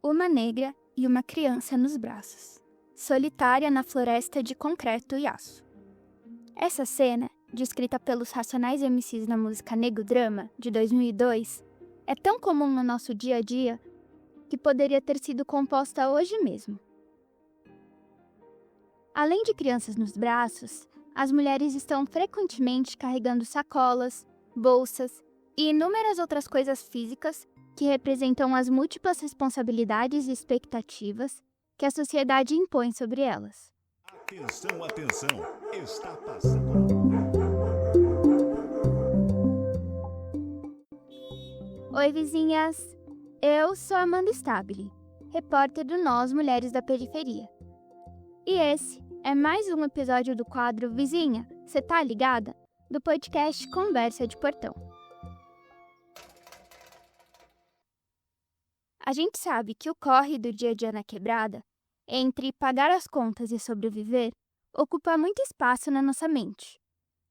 uma negra e uma criança nos braços, solitária na floresta de concreto e aço. Essa cena, descrita pelos Racionais MCs na música Nego Drama, de 2002, é tão comum no nosso dia a dia que poderia ter sido composta hoje mesmo. Além de crianças nos braços, as mulheres estão frequentemente carregando sacolas, bolsas e inúmeras outras coisas físicas que representam as múltiplas responsabilidades e expectativas que a sociedade impõe sobre elas. Atenção, atenção, está passando. Oi, vizinhas! Eu sou Amanda Stabile, repórter do Nós Mulheres da Periferia. E esse é mais um episódio do quadro Vizinha, Cê tá ligada? Do podcast Conversa de Portão. A gente sabe que o corre do dia a dia na quebrada, entre pagar as contas e sobreviver, ocupa muito espaço na nossa mente.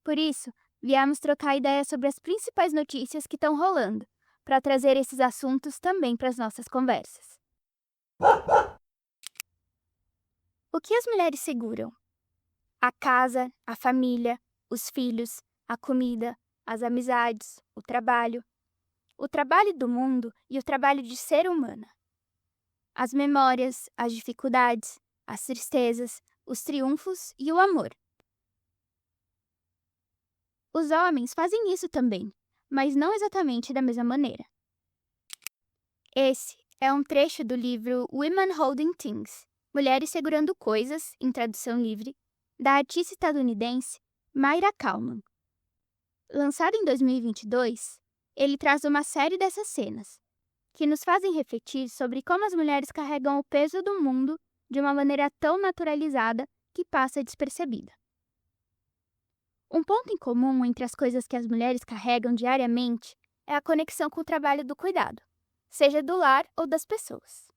Por isso, viemos trocar ideias sobre as principais notícias que estão rolando, para trazer esses assuntos também para as nossas conversas. O que as mulheres seguram? A casa, a família, os filhos, a comida, as amizades, o trabalho do mundo e o trabalho de ser humana. As memórias, as dificuldades, as tristezas, os triunfos e o amor. Os homens fazem isso também, mas não exatamente da mesma maneira. Esse é um trecho do livro Women Holding Things, Mulheres Segurando Coisas, em tradução livre, da artista estadunidense Mayra Kalman. Lançado em 2022, ele traz uma série dessas cenas, que nos fazem refletir sobre como as mulheres carregam o peso do mundo de uma maneira tão naturalizada que passa despercebida. Um ponto em comum entre as coisas que as mulheres carregam diariamente é a conexão com o trabalho do cuidado, seja do lar ou das pessoas.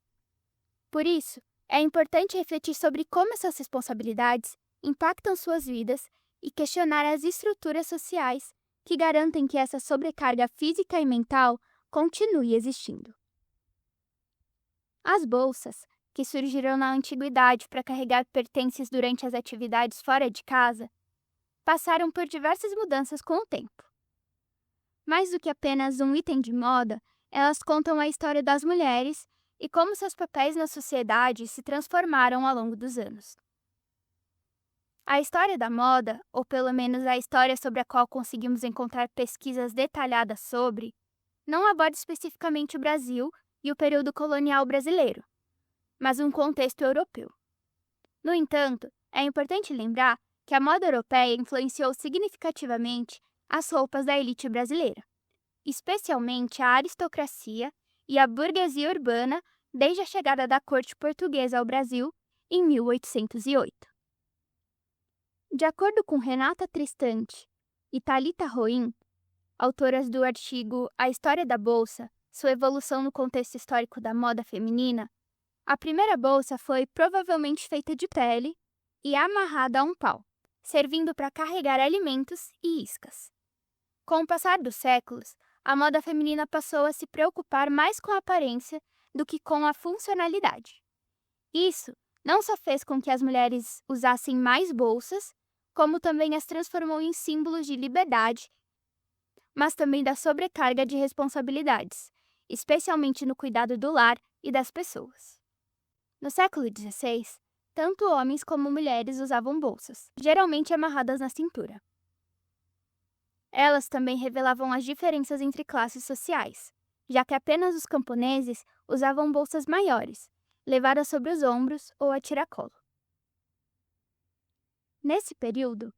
Por isso, é importante refletir sobre como essas responsabilidades impactam suas vidas e questionar as estruturas sociais que garantem que essa sobrecarga física e mental continue existindo. As bolsas, que surgiram na antiguidade para carregar pertences durante as atividades fora de casa, passaram por diversas mudanças com o tempo. Mais do que apenas um item de moda, elas contam a história das mulheres e como seus papéis na sociedade se transformaram ao longo dos anos. A história da moda, ou pelo menos a história sobre a qual conseguimos encontrar pesquisas detalhadas sobre, não aborda especificamente o Brasil e o período colonial brasileiro, mas um contexto europeu. No entanto, é importante lembrar que a moda europeia influenciou significativamente as roupas da elite brasileira, especialmente a aristocracia e a burguesia urbana desde a chegada da corte portuguesa ao Brasil em 1808. De acordo com Renata Tristante e Thalita Roim, autoras do artigo A História da Bolsa, sua evolução no contexto histórico da moda feminina, a primeira bolsa foi provavelmente feita de pele e amarrada a um pau, servindo para carregar alimentos e iscas. Com o passar dos séculos, a moda feminina passou a se preocupar mais com a aparência do que com a funcionalidade. Isso não só fez com que as mulheres usassem mais bolsas, como também as transformou em símbolos de liberdade, mas também da sobrecarga de responsabilidades, especialmente no cuidado do lar e das pessoas. No século XVI, tanto homens como mulheres usavam bolsas, geralmente amarradas na cintura. Elas também revelavam as diferenças entre classes sociais, já que apenas os camponeses usavam bolsas maiores, levadas sobre os ombros ou a tiracolo. Nesse período,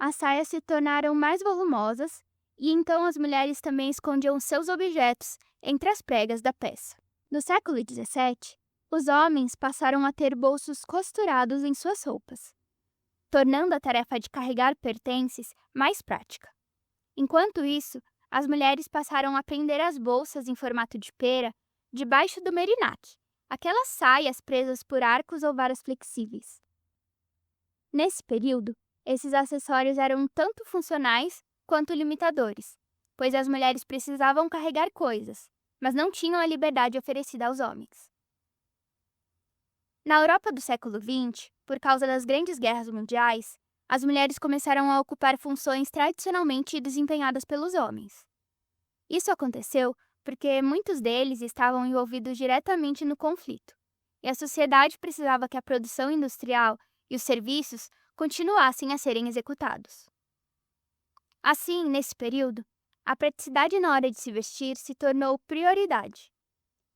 as saias se tornaram mais volumosas e então as mulheres também escondiam seus objetos entre as pregas da peça. No século XVII, os homens passaram a ter bolsos costurados em suas roupas, tornando a tarefa de carregar pertences mais prática. Enquanto isso, as mulheres passaram a prender as bolsas em formato de pera debaixo do merinaque, aquelas saias presas por arcos ou varas flexíveis. Nesse período, esses acessórios eram tanto funcionais quanto limitadores, pois as mulheres precisavam carregar coisas, mas não tinham a liberdade oferecida aos homens. Na Europa do século XX, por causa das grandes guerras mundiais, as mulheres começaram a ocupar funções tradicionalmente desempenhadas pelos homens. Isso aconteceu porque muitos deles estavam envolvidos diretamente no conflito, e a sociedade precisava que a produção industrial e os serviços continuassem a serem executados. Assim, nesse período, a praticidade na hora de se vestir se tornou prioridade,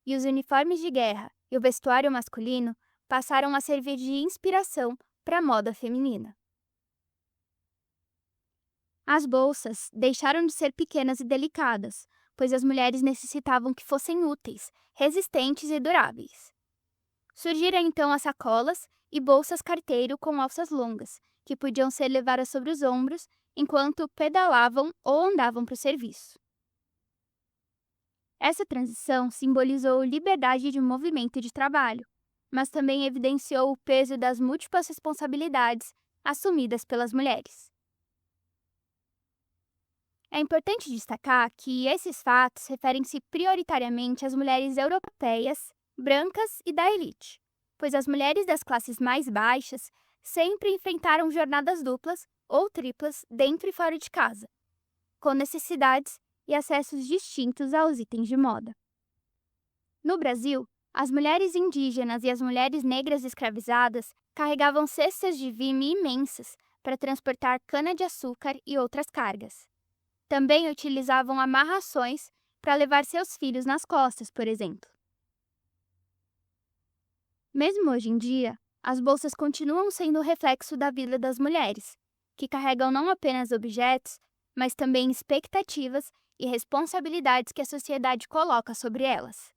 e os uniformes de guerra e o vestuário masculino passaram a servir de inspiração para a moda feminina. As bolsas deixaram de ser pequenas e delicadas, pois as mulheres necessitavam que fossem úteis, resistentes e duráveis. Surgiram então as sacolas e bolsas carteiro com alças longas, que podiam ser levadas sobre os ombros enquanto pedalavam ou andavam para o serviço. Essa transição simbolizou liberdade de movimento e de trabalho, mas também evidenciou o peso das múltiplas responsabilidades assumidas pelas mulheres. É importante destacar que esses fatos referem-se prioritariamente às mulheres europeias, brancas e da elite, pois as mulheres das classes mais baixas sempre enfrentaram jornadas duplas ou triplas dentro e fora de casa, com necessidades e acessos distintos aos itens de moda. No Brasil, as mulheres indígenas e as mulheres negras escravizadas carregavam cestas de vime imensas para transportar cana-de-açúcar e outras cargas. Também utilizavam amarrações para levar seus filhos nas costas, por exemplo. Mesmo hoje em dia, as bolsas continuam sendo o reflexo da vida das mulheres, que carregam não apenas objetos, mas também expectativas e responsabilidades que a sociedade coloca sobre elas.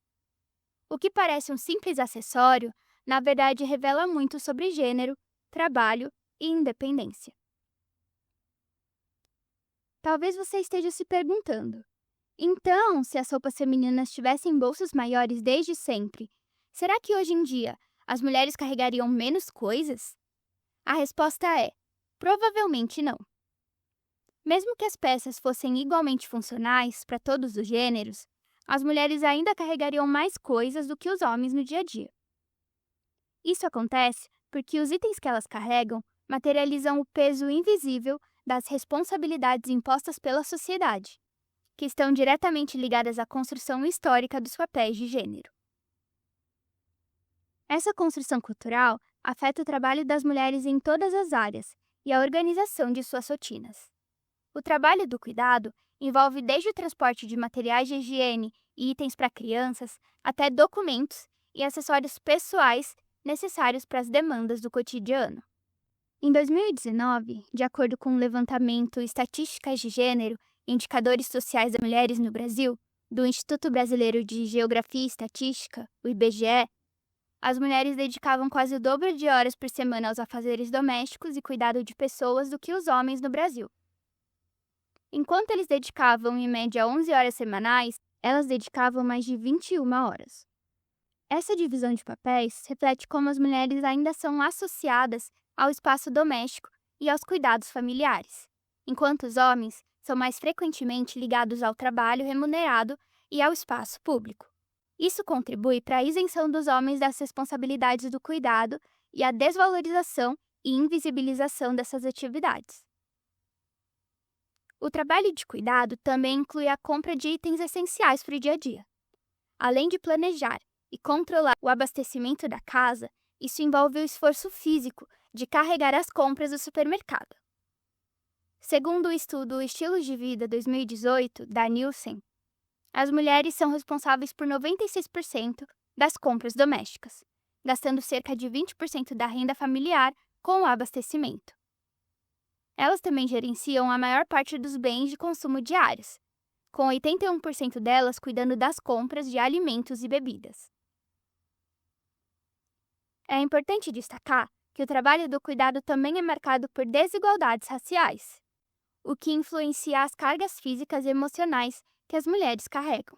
O que parece um simples acessório, na verdade revela muito sobre gênero, trabalho e independência. Talvez você esteja se perguntando: então, se as roupas femininas tivessem bolsos maiores desde sempre, será que hoje em dia as mulheres carregariam menos coisas? A resposta é: provavelmente não. Mesmo que as peças fossem igualmente funcionais para todos os gêneros, as mulheres ainda carregariam mais coisas do que os homens no dia a dia. Isso acontece porque os itens que elas carregam materializam o peso invisível das responsabilidades impostas pela sociedade, que estão diretamente ligadas à construção histórica dos papéis de gênero. Essa construção cultural afeta o trabalho das mulheres em todas as áreas e a organização de suas rotinas. O trabalho do cuidado envolve desde o transporte de materiais de higiene e itens para crianças, até documentos e acessórios pessoais necessários para as demandas do cotidiano. Em 2019, de acordo com o levantamento Estatísticas de Gênero e Indicadores Sociais das Mulheres no Brasil, do Instituto Brasileiro de Geografia e Estatística, o IBGE, as mulheres dedicavam quase o dobro de horas por semana aos afazeres domésticos e cuidado de pessoas do que os homens no Brasil. Enquanto eles dedicavam em média 11 horas semanais, elas dedicavam mais de 21 horas. Essa divisão de papéis reflete como as mulheres ainda são associadas ao espaço doméstico e aos cuidados familiares, enquanto os homens são mais frequentemente ligados ao trabalho remunerado e ao espaço público. Isso contribui para a isenção dos homens das responsabilidades do cuidado e a desvalorização e invisibilização dessas atividades. O trabalho de cuidado também inclui a compra de itens essenciais para o dia a dia. Além de planejar e controlar o abastecimento da casa, isso envolve o esforço físico de carregar as compras do supermercado. Segundo o estudo Estilos de Vida 2018, da Nielsen, as mulheres são responsáveis por 96% das compras domésticas, gastando cerca de 20% da renda familiar com o abastecimento. Elas também gerenciam a maior parte dos bens de consumo diários, com 81% delas cuidando das compras de alimentos e bebidas. É importante destacar que o trabalho do cuidado também é marcado por desigualdades raciais, o que influencia as cargas físicas e emocionais que as mulheres carregam.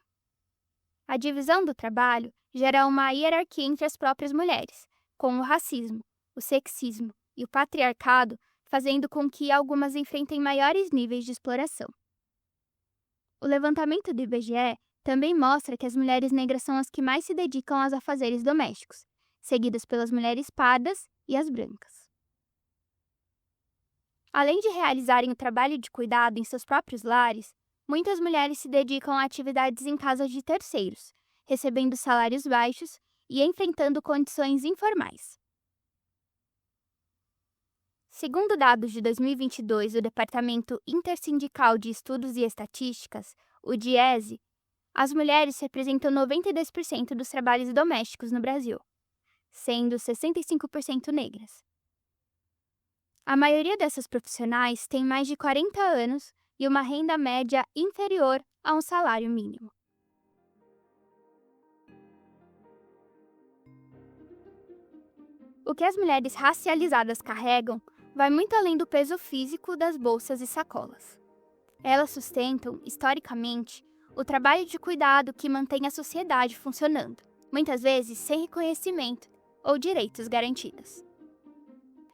A divisão do trabalho gera uma hierarquia entre as próprias mulheres, com o racismo, o sexismo e o patriarcado fazendo com que algumas enfrentem maiores níveis de exploração. O levantamento do IBGE também mostra que as mulheres negras são as que mais se dedicam aos afazeres domésticos, seguidas pelas mulheres pardas e as brancas. Além de realizarem o trabalho de cuidado em seus próprios lares, muitas mulheres se dedicam a atividades em casas de terceiros, recebendo salários baixos e enfrentando condições informais. Segundo dados de 2022 do Departamento Intersindical de Estudos e Estatísticas, o DIESE, as mulheres representam 92% dos trabalhos domésticos no Brasil, sendo 65% negras. A maioria dessas profissionais tem mais de 40 anos e uma renda média inferior a um salário mínimo. O que as mulheres racializadas carregam vai muito além do peso físico das bolsas e sacolas. Elas sustentam, historicamente, o trabalho de cuidado que mantém a sociedade funcionando, muitas vezes sem reconhecimento ou direitos garantidos.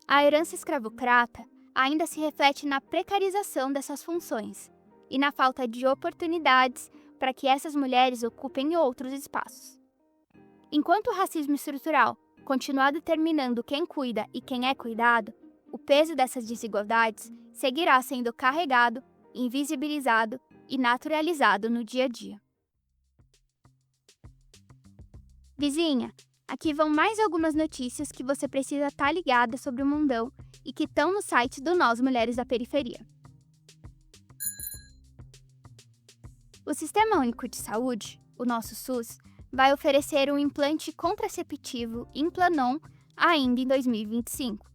A herança escravocrata ainda se reflete na precarização dessas funções e na falta de oportunidades para que essas mulheres ocupem outros espaços. Enquanto o racismo estrutural continuar determinando quem cuida e quem é cuidado, o peso dessas desigualdades seguirá sendo carregado, invisibilizado e naturalizado no dia a dia. Vizinha, aqui vão mais algumas notícias que você precisa estar ligada sobre o mundão e que estão no site do Nós Mulheres da Periferia. O Sistema Único de Saúde, o nosso SUS, vai oferecer um implante contraceptivo Implanon ainda em 2025.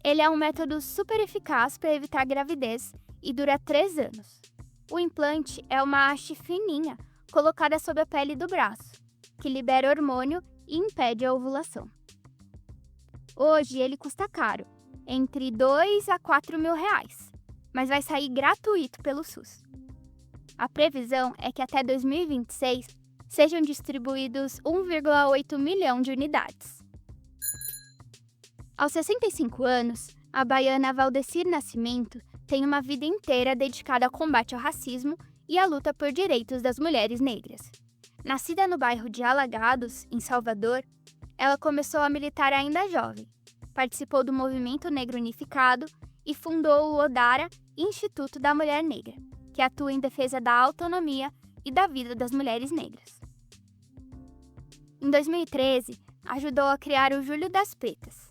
Ele é um método super eficaz para evitar gravidez e dura 3 anos. O implante é uma haste fininha colocada sob a pele do braço, que libera hormônio e impede a ovulação. Hoje ele custa caro, entre 2 a 4 mil reais, mas vai sair gratuito pelo SUS. A previsão é que até 2026 sejam distribuídos 1,8 milhão de unidades. Aos 65 anos, a baiana Valdecir Nascimento tem uma vida inteira dedicada ao combate ao racismo e à luta por direitos das mulheres negras. Nascida no bairro de Alagados, em Salvador, ela começou a militar ainda jovem, participou do Movimento Negro Unificado e fundou o Odara Instituto da Mulher Negra, que atua em defesa da autonomia e da vida das mulheres negras. Em 2013, ajudou a criar o Julho das Pretas.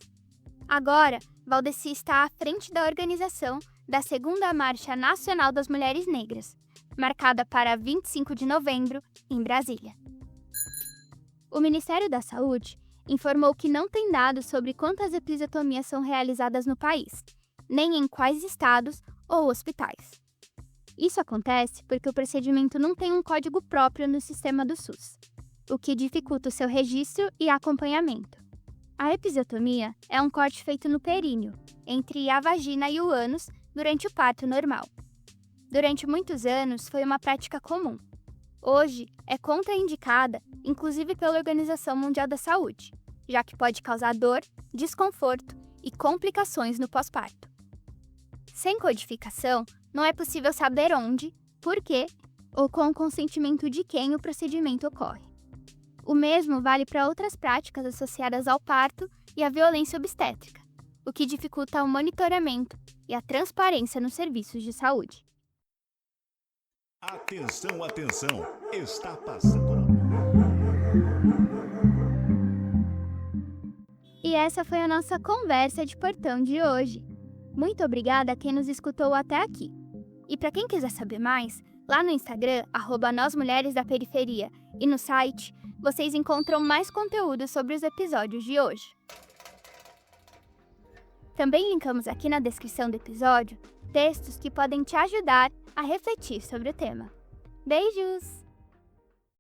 Agora, Valdecir está à frente da organização da Segunda Marcha Nacional das Mulheres Negras, marcada para 25 de novembro, em Brasília. O Ministério da Saúde informou que não tem dados sobre quantas episiotomias são realizadas no país, nem em quais estados ou hospitais. Isso acontece porque o procedimento não tem um código próprio no sistema do SUS, o que dificulta o seu registro e acompanhamento. A episiotomia é um corte feito no períneo, entre a vagina e o ânus, durante o parto normal. Durante muitos anos, foi uma prática comum. Hoje, é contraindicada, inclusive pela Organização Mundial da Saúde, já que pode causar dor, desconforto e complicações no pós-parto. Sem codificação, não é possível saber onde, por quê ou com o consentimento de quem o procedimento ocorre. O mesmo vale para outras práticas associadas ao parto e à violência obstétrica, o que dificulta o monitoramento e a transparência nos serviços de saúde. Atenção, atenção! Está passando. E essa foi a nossa conversa de portão de hoje. Muito obrigada a quem nos escutou até aqui. E para quem quiser saber mais, lá no Instagram, @NosMulheresDaPeriferia, e no site, vocês encontram mais conteúdo sobre os episódios de hoje. Também linkamos aqui na descrição do episódio textos que podem te ajudar a refletir sobre o tema. Beijos!